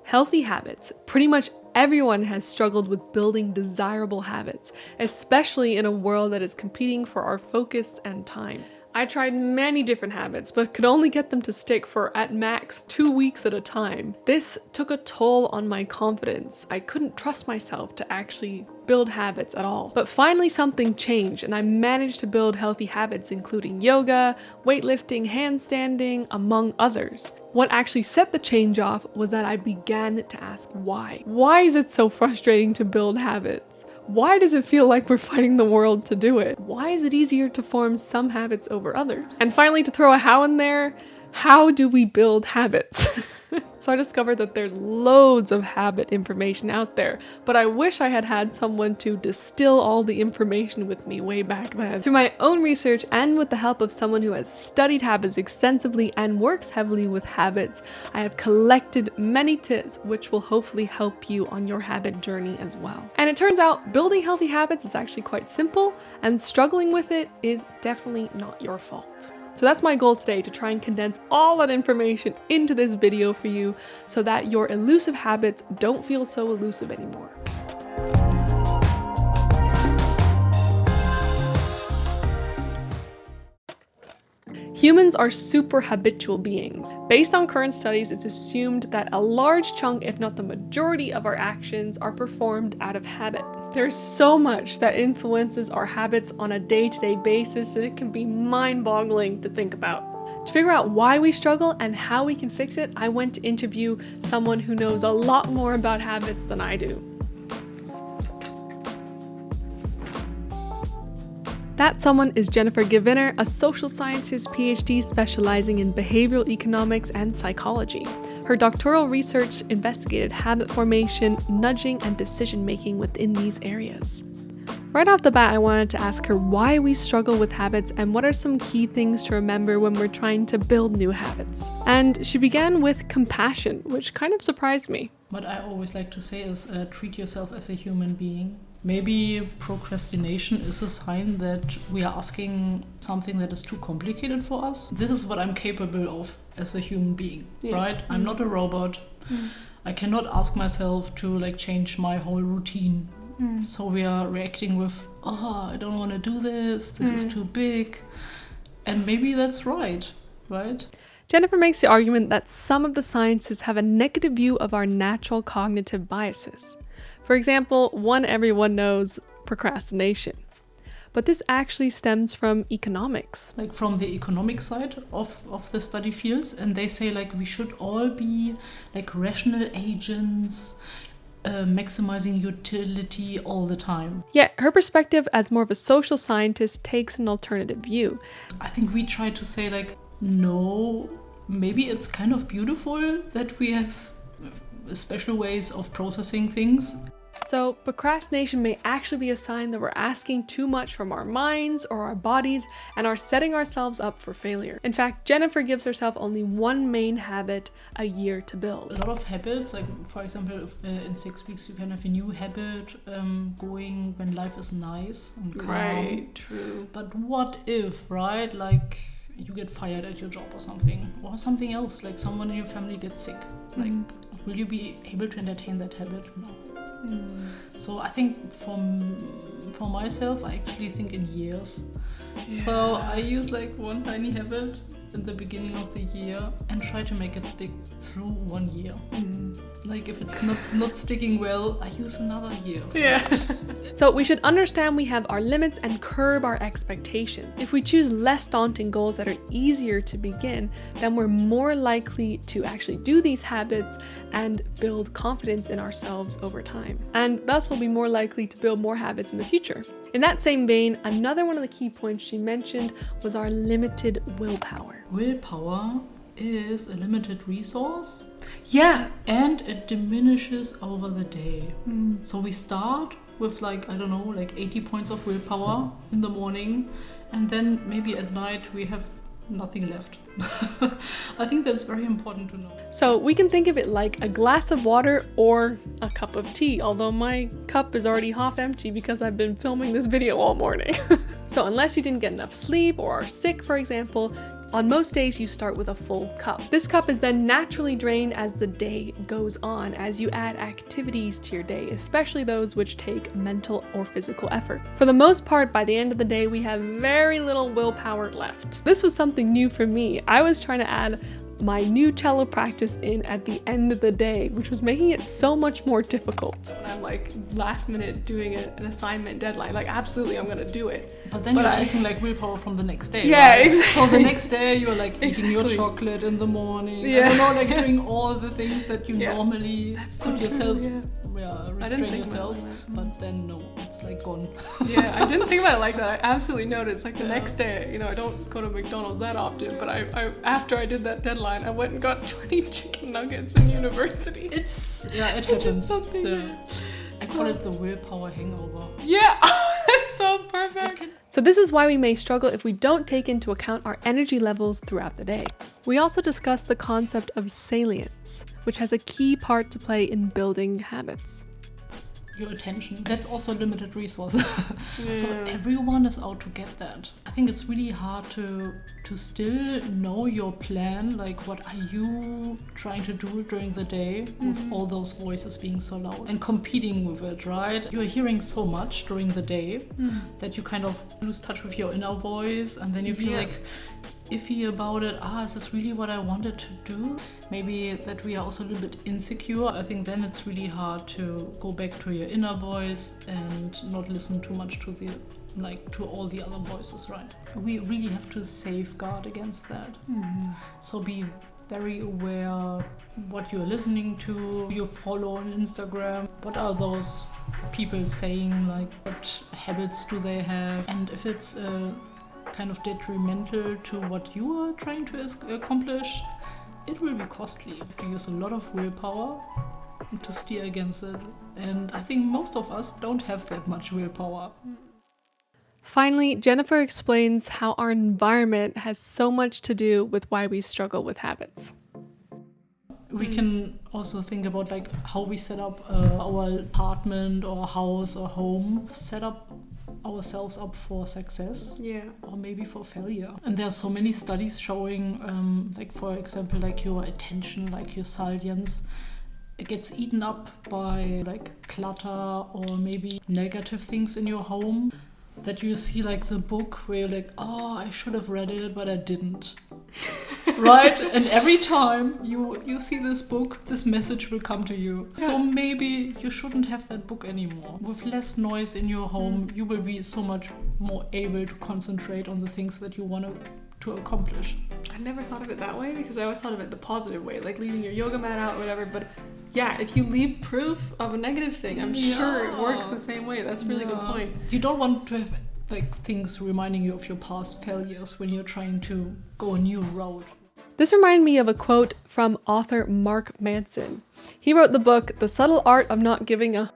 Healthy habits. Pretty much everyone has struggled with building desirable habits, especially in a world that is competing for our focus and time. I tried many different habits, but could only get them to stick for at max 2 weeks at a time. This took a toll on my confidence. I couldn't trust myself to actually build habits at all. But finally something changed and I managed to build healthy habits including yoga, weightlifting, handstanding, among others. What actually set the change off was that I began to ask why. Why is it so frustrating to build habits? Why does it feel like we're fighting the world to do it? Why is it easier to form some habits over others? And finally, to throw a how in there, how do we build habits? So I discovered that there's loads of habit information out there, but I wish I had had someone to distill all the information with me way back then. Through my own research and with the help of someone who has studied habits extensively and works heavily with habits, I have collected many tips which will hopefully help you on your habit journey as well. And it turns out building healthy habits is actually quite simple, and struggling with it is definitely not your fault. So that's my goal today, to try and condense all that information into this video for you so that your elusive habits don't feel so elusive anymore. Humans are super habitual beings. Based on current studies, it's assumed that a large chunk, if not the majority of our actions, are performed out of habit. There's so much that influences our habits on a day-to-day basis that it can be mind-boggling to think about. To figure out why we struggle and how we can fix it, I went to interview someone who knows a lot more about habits than I do. That someone is Jennifer Gewinner, a social scientist PhD specializing in behavioral economics and psychology. Her doctoral research investigated habit formation, nudging, and decision-making within these areas. Right off the bat, I wanted to ask her why we struggle with habits and what are some key things to remember when we're trying to build new habits. And she began with compassion, which kind of surprised me. What I always like to say is treat yourself as a human being. Maybe procrastination is a sign that we are asking something that is too complicated for us. This is what I'm capable of as a human being, right? I'm not a robot. I cannot ask myself to change my whole routine. So we are reacting with, I don't want to do this is too big. And maybe that's right? Jennifer makes the argument that some of the sciences have a negative view of our natural cognitive biases. For example, one everyone knows, procrastination. But this actually stems from economics. From the economic side of the study fields, and they say we should all be rational agents, maximizing utility all the time. Yet her perspective as more of a social scientist takes an alternative view. I think we try to say no, maybe it's kind of beautiful that we have special ways of processing things. So procrastination may actually be a sign that we're asking too much from our minds or our bodies and are setting ourselves up for failure. In fact, Jennifer gives herself only one main habit a year to build. A lot of habits, for example, in 6 weeks you can have a new habit going when life is nice and calm. Right, true. But what if, right? You get fired at your job or something else, someone in your family gets sick. Will you be able to entertain that habit? No. So I think for myself, I actually think in years. Yeah. So I use one tiny habit in the beginning of the year and try to make it stick through 1 year. If it's not sticking well, I use another year. Yeah. So we should understand we have our limits and curb our expectations. If we choose less daunting goals that are easier to begin, then we're more likely to actually do these habits and build confidence in ourselves over time. And thus we'll be more likely to build more habits in the future. In that same vein, another one of the key points she mentioned was our limited willpower. Willpower is a limited resource. Yeah. And it diminishes over the day. So we start with 80 points of willpower in the morning, and then maybe at night we have nothing left. I think that's very important to know. So we can think of it like a glass of water or a cup of tea, although my cup is already half empty because I've been filming this video all morning. So unless you didn't get enough sleep or are sick, for example, on most days you start with a full cup. This cup is then naturally drained as the day goes on, as you add activities to your day, especially those which take mental or physical effort. For the most part, by the end of the day, we have very little willpower left. This was something new for me. I was trying to add my new cello practice in at the end of the day, which was making it so much more difficult. When I'm like last minute doing an assignment deadline, like absolutely I'm gonna do it. But then you're taking like willpower from the next day. Yeah, right? exactly. So the next day you're like eating your chocolate in the morning. Yeah. I don't know, like doing all the things that you normally so put yourself, true, restrain yourself. But then no, it's like gone. Yeah, I didn't think about it like that. I absolutely noticed like the next day, you know, I don't go to McDonald's that often, but I after I did that deadline, I went and got 20 chicken nuggets in university. It happens. I call it the willpower hangover. Yeah, it's so perfect. So this is why we may struggle if we don't take into account our energy levels throughout the day. We also discussed the concept of salience, which has a key part to play in building habits. Your attention. That's also a limited resource. So everyone is out to get that. I think it's really hard to still know your plan, like what are you trying to do during the day with all those voices being so loud and competing with it, right? You're hearing so much during the day that you kind of lose touch with your inner voice, and then you feel like iffy about it. Is this really what I wanted to do? Maybe that we are also a little bit insecure. I think then it's really hard to go back to your inner voice and not listen too much to to all the other voices, right? We really have to safeguard against that. So be very aware what you're listening to, you follow on Instagram. What are those people saying? Like, what habits do they have? And if it's kind of detrimental to what you are trying to accomplish, it will be costly. You have to use a lot of willpower to steer against it. And I think most of us don't have that much willpower. Finally, Jennifer explains how our environment has so much to do with why we struggle with habits. We can also think about like how we set up our apartment or house or home, set up ourselves up for success or maybe for failure. And there are so many studies showing like, for example, like your attention, like your salience, it gets eaten up by like clutter or maybe negative things in your home, that you see like the book where you're like, I should have read it but I didn't. Right? And every time you see this book, this message will come to you. So maybe you shouldn't have that book anymore. With less noise in your home, you will be so much more able to concentrate on the things that you want to accomplish. I never thought of it that way because I always thought of it the positive way, like leaving your yoga mat out or whatever. But yeah, if you leave proof of a negative thing, I'm sure it works the same way. That's a really good point. You don't want to have like things reminding you of your past failures when you're trying to go a new road. This reminded me of a quote from author Mark Manson. He wrote the book, The Subtle Art of Not Giving a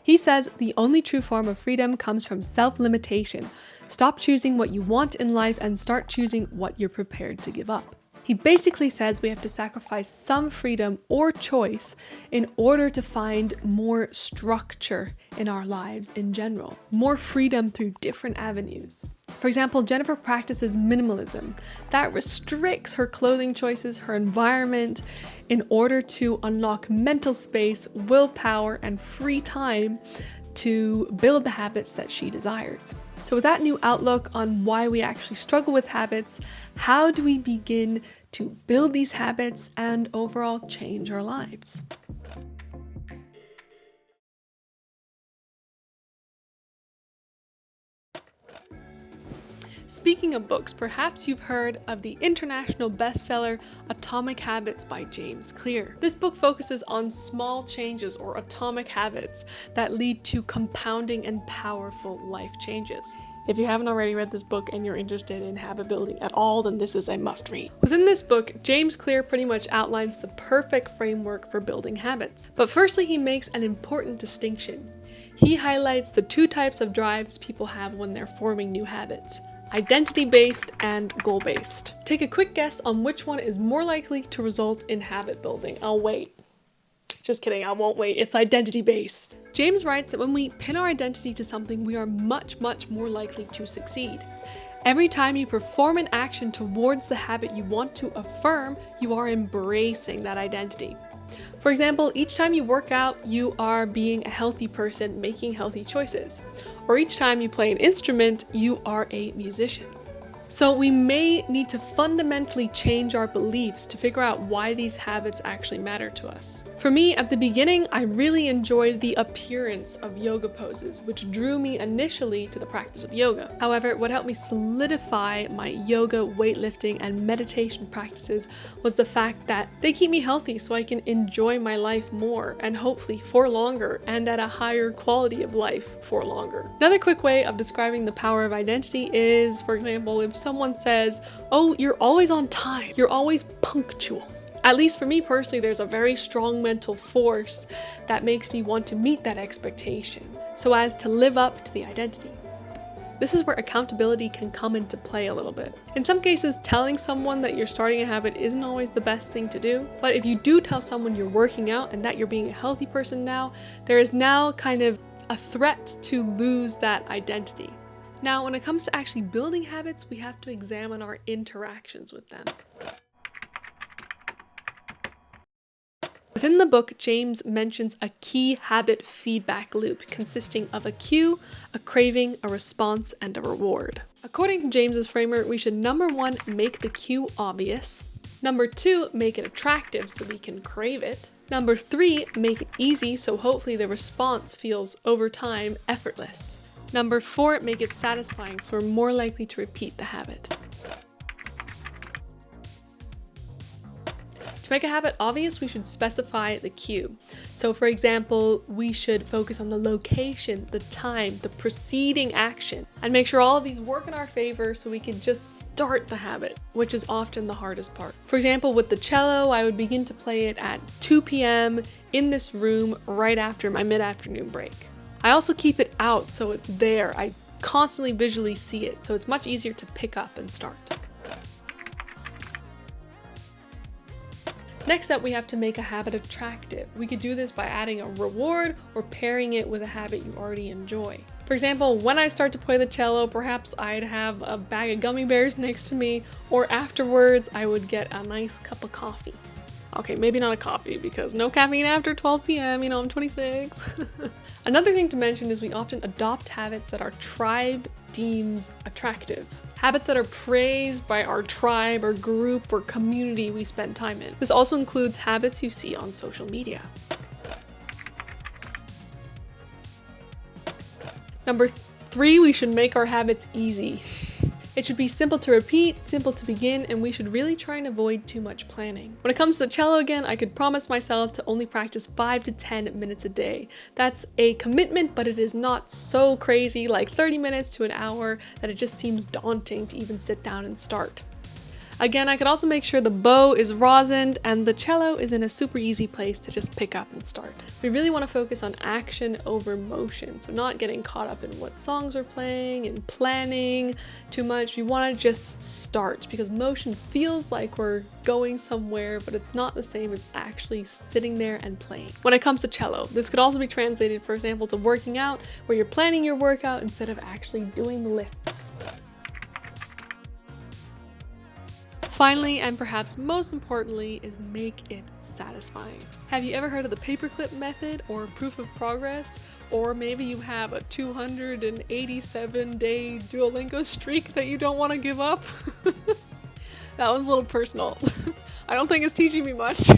He says, the only true form of freedom comes from self-limitation. Stop choosing what you want in life and start choosing what you're prepared to give up. He basically says we have to sacrifice some freedom or choice in order to find more structure in our lives in general, more freedom through different avenues. For example, Jennifer practices minimalism. That restricts her clothing choices, her environment, in order to unlock mental space, willpower, and free time to build the habits that she desires. So with that new outlook on why we actually struggle with habits, how do we begin to build these habits and overall change our lives? Speaking of books, perhaps you've heard of the international bestseller Atomic Habits by James Clear. This book focuses on small changes or atomic habits that lead to compounding and powerful life changes. If you haven't already read this book and you're interested in habit building at all, then this is a must read. Within this book, James Clear pretty much outlines the perfect framework for building habits. But firstly, he makes an important distinction. He highlights the two types of drives people have when they're forming new habits: identity-based and goal-based. Take a quick guess on which one is more likely to result in habit building. I'll wait. Just kidding, I won't wait. It's identity-based. James writes that when we pin our identity to something, we are much, much more likely to succeed. Every time you perform an action towards the habit you want to affirm, you are embracing that identity. For example, each time you work out, you are being a healthy person, making healthy choices. Or each time you play an instrument, you are a musician. So we may need to fundamentally change our beliefs to figure out why these habits actually matter to us. For me, at the beginning, I really enjoyed the appearance of yoga poses, which drew me initially to the practice of yoga. However, what helped me solidify my yoga, weightlifting, and meditation practices was the fact that they keep me healthy so I can enjoy my life more and hopefully for longer and at a higher quality of life for longer. Another quick way of describing the power of identity is, for example, if someone says, "Oh, you're always on time, you're always punctual." At least for me personally, there's a very strong mental force that makes me want to meet that expectation so as to live up to the identity. This is where accountability can come into play a little bit. In some cases, telling someone that you're starting a habit isn't always the best thing to do, but if you do tell someone you're working out and that you're being a healthy person now, there is now kind of a threat to lose that identity. Now, when it comes to actually building habits, we have to examine our interactions with them. Within the book, James mentions a key habit feedback loop consisting of a cue, a craving, a response, and a reward. According to James's framework, we should number 1, make the cue obvious. Number 2, make it attractive so we can crave it. Number 3, make it easy so hopefully the response feels over time effortless. Number 4, make it satisfying so we're more likely to repeat the habit. To make a habit obvious, we should specify the cue. So for example, we should focus on the location, the time, the preceding action, and make sure all of these work in our favor so we can just start the habit, which is often the hardest part. For example, with the cello, I would begin to play it at 2 p.m. in this room right after my mid-afternoon break. I also keep it out so it's there. I constantly visually see it, so it's much easier to pick up and start. Next up, we have to make a habit attractive. We could do this by adding a reward or pairing it with a habit you already enjoy. For example, when I start to play the cello, perhaps I'd have a bag of gummy bears next to me, or afterwards I would get a nice cup of coffee. Okay, maybe not a coffee because no caffeine after 12 p.m., I'm 26. Another thing to mention is we often adopt habits that our tribe deems attractive. Habits that are praised by our tribe or group or community we spend time in. This also includes habits you see on social media. Number 3, we should make our habits easy. It should be simple to repeat, simple to begin, and we should really try and avoid too much planning. When it comes to the cello again, I could promise myself to only practice 5 to 10 minutes a day. That's a commitment, but it is not so crazy, like 30 minutes to an hour, that it just seems daunting to even sit down and start. Again, I could also make sure the bow is rosined and the cello is in a super easy place to just pick up and start. We really want to focus on action over motion, so not getting caught up in what songs we're playing and planning too much. We want to just start because motion feels like we're going somewhere, but it's not the same as actually sitting there and playing. When it comes to cello, this could also be translated, for example, to working out, where you're planning your workout instead of actually doing the lifts. Finally, and perhaps most importantly, is make it satisfying. Have you ever heard of the paperclip method or proof of progress? Or maybe you have a 287-day Duolingo streak that you don't want to give up? That was a little personal. I don't think it's teaching me much.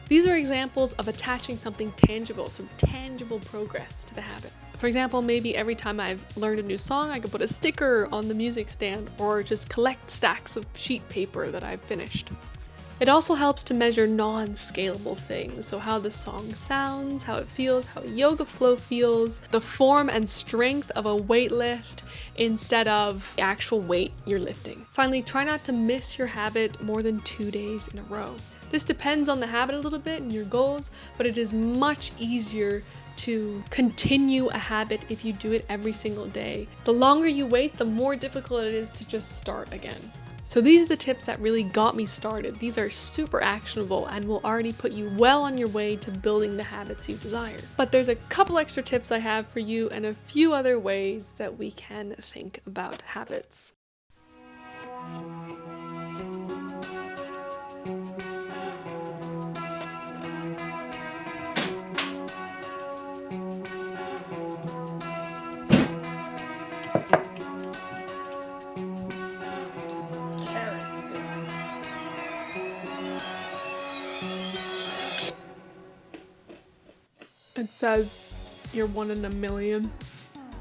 These are examples of attaching something tangible, some tangible progress to the habit. For example, maybe every time I've learned a new song, I could put a sticker on the music stand or just collect stacks of sheet paper that I've finished. It also helps to measure non-scalable things, so how the song sounds, how it feels, how a yoga flow feels, the form and strength of a weight lift instead of the actual weight you're lifting. Finally, try not to miss your habit more than 2 days in a row. This depends on the habit a little bit and your goals, but it is much easier to continue a habit if you do it every single day. The longer you wait, the more difficult it is to just start again. So these are the tips that really got me started. These are super actionable and will already put you well on your way to building the habits you desire. But there's a couple extra tips I have for you and a few other ways that we can think about habits. It says you're 1 in a million.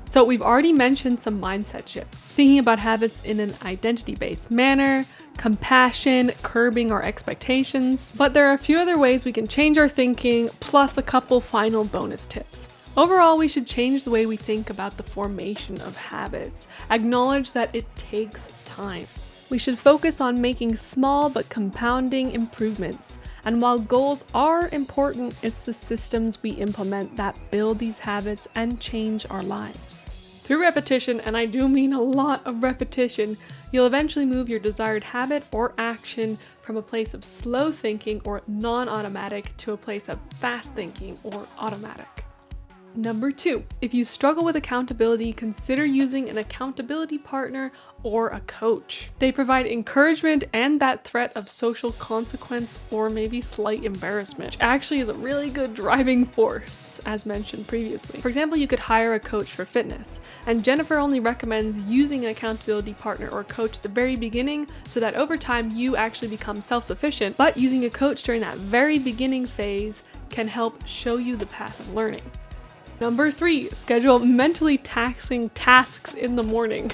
So we've already mentioned some mindset shifts, thinking about habits in an identity-based manner, compassion, curbing our expectations. But there are a few other ways we can change our thinking, plus a couple final bonus tips. Overall, we should change the way we think about the formation of habits. Acknowledge that it takes time. We should focus on making small but compounding improvements. And while goals are important, it's the systems we implement that build these habits and change our lives. Through repetition, and I do mean a lot of repetition, you'll eventually move your desired habit or action from a place of slow thinking or non-automatic to a place of fast thinking or automatic. Number 2, if you struggle with accountability, consider using an accountability partner or a coach. They provide encouragement and that threat of social consequence or maybe slight embarrassment, which actually is a really good driving force, as mentioned previously. For example, you could hire a coach for fitness, and Jennifer only recommends using an accountability partner or coach at the very beginning so that over time you actually become self-sufficient, but using a coach during that very beginning phase can help show you the path of learning. Number 3, schedule mentally taxing tasks in the morning.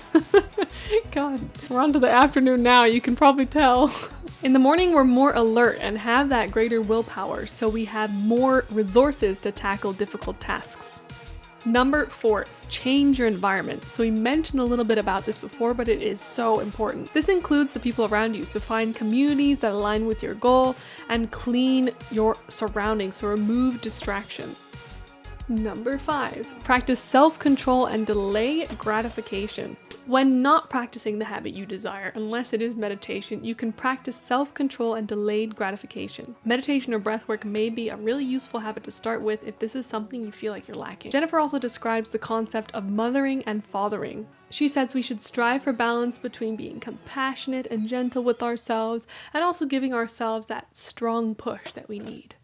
God, we're on to the afternoon now, you can probably tell. In the morning, we're more alert and have that greater willpower, so we have more resources to tackle difficult tasks. Number 4, change your environment. So we mentioned a little bit about this before, but it is so important. This includes the people around you, so find communities that align with your goal and clean your surroundings, so remove distractions. Number 5, practice self-control and delay gratification. When not practicing the habit you desire, unless it is meditation, you can practice self-control and delayed gratification. Meditation or breathwork may be a really useful habit to start with if this is something you feel like you're lacking. Jennifer also describes the concept of mothering and fathering. She says we should strive for balance between being compassionate and gentle with ourselves and also giving ourselves that strong push that we need.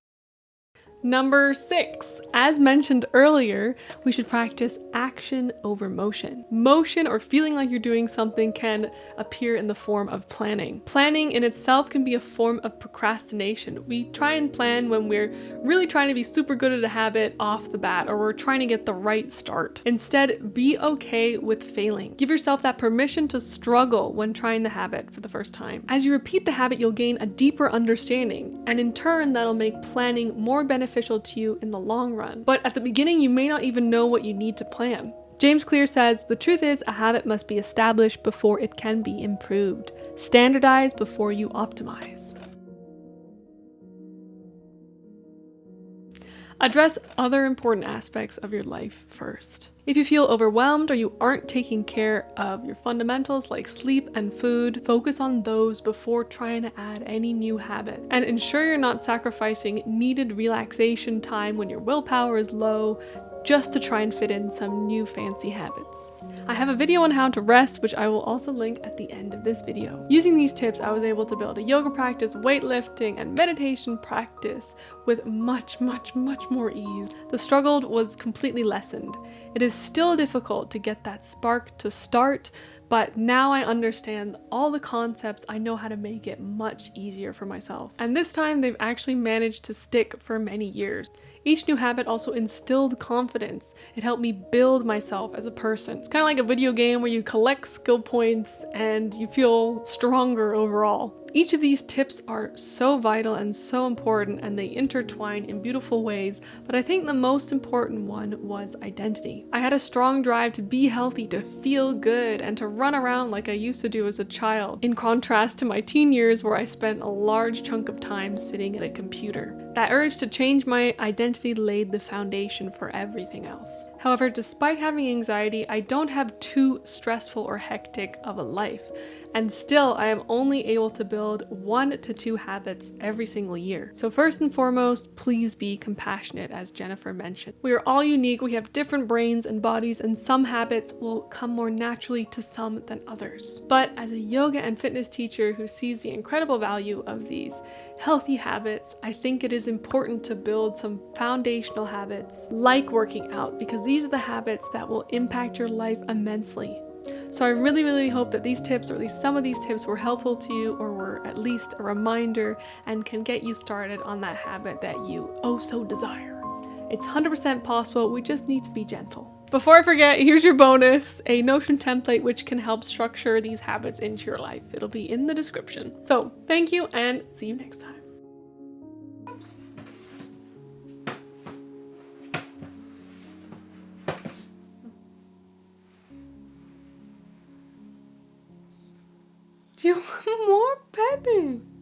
Number 6, as mentioned earlier, we should practice action over motion. Motion or feeling like you're doing something can appear in the form of planning. Planning in itself can be a form of procrastination. We try and plan when we're really trying to be super good at a habit off the bat, or we're trying to get the right start. Instead, be okay with failing. Give yourself that permission to struggle when trying the habit for the first time. As you repeat the habit, you'll gain a deeper understanding, and in turn, that'll make planning more beneficial to you in the long run. But at the beginning, you may not even know what you need to plan. James Clear says, the truth is a habit must be established before it can be improved. Standardize before you optimize. Address other important aspects of your life first. If you feel overwhelmed or you aren't taking care of your fundamentals like sleep and food, focus on those before trying to add any new habit. And ensure you're not sacrificing needed relaxation time when your willpower is low just to try and fit in some new fancy habits. I have a video on how to rest, which I will also link at the end of this video. Using these tips, I was able to build a yoga practice, weightlifting, and meditation practice with much more ease. The struggle was completely lessened. It is still difficult to get that spark to start, but now I understand all the concepts. I know how to make it much easier for myself. And this time they've actually managed to stick for many years. Each new habit also instilled confidence. It helped me build myself as a person. It's kind of like a video game where you collect skill points and you feel stronger overall. Each of these tips are so vital and so important, and they intertwine in beautiful ways, but I think the most important one was identity. I had a strong drive to be healthy, to feel good, and to run around like I used to do as a child, in contrast to my teen years where I spent a large chunk of time sitting at a computer. That urge to change my identity laid the foundation for everything else. However, despite having anxiety, I don't have too stressful or hectic of a life, and still I am only able to build 1 to 2 habits every single year. So first and foremost, please be compassionate, as Jennifer mentioned. We are all unique, we have different brains and bodies, and some habits will come more naturally to some than others. But as a yoga and fitness teacher who sees the incredible value of these healthy habits, I think it is important to build some foundational habits like working out, because these are the habits that will impact your life immensely. So I really hope that these tips, or at least some of these tips, were helpful to you, or were at least a reminder and can get you started on that habit that you oh so desire. It's 100% possible, we just need to be gentle. Before I forget, here's your bonus, a Notion template which can help structure these habits into your life. It'll be in the description. So thank you and see you next time. Do you want more petting?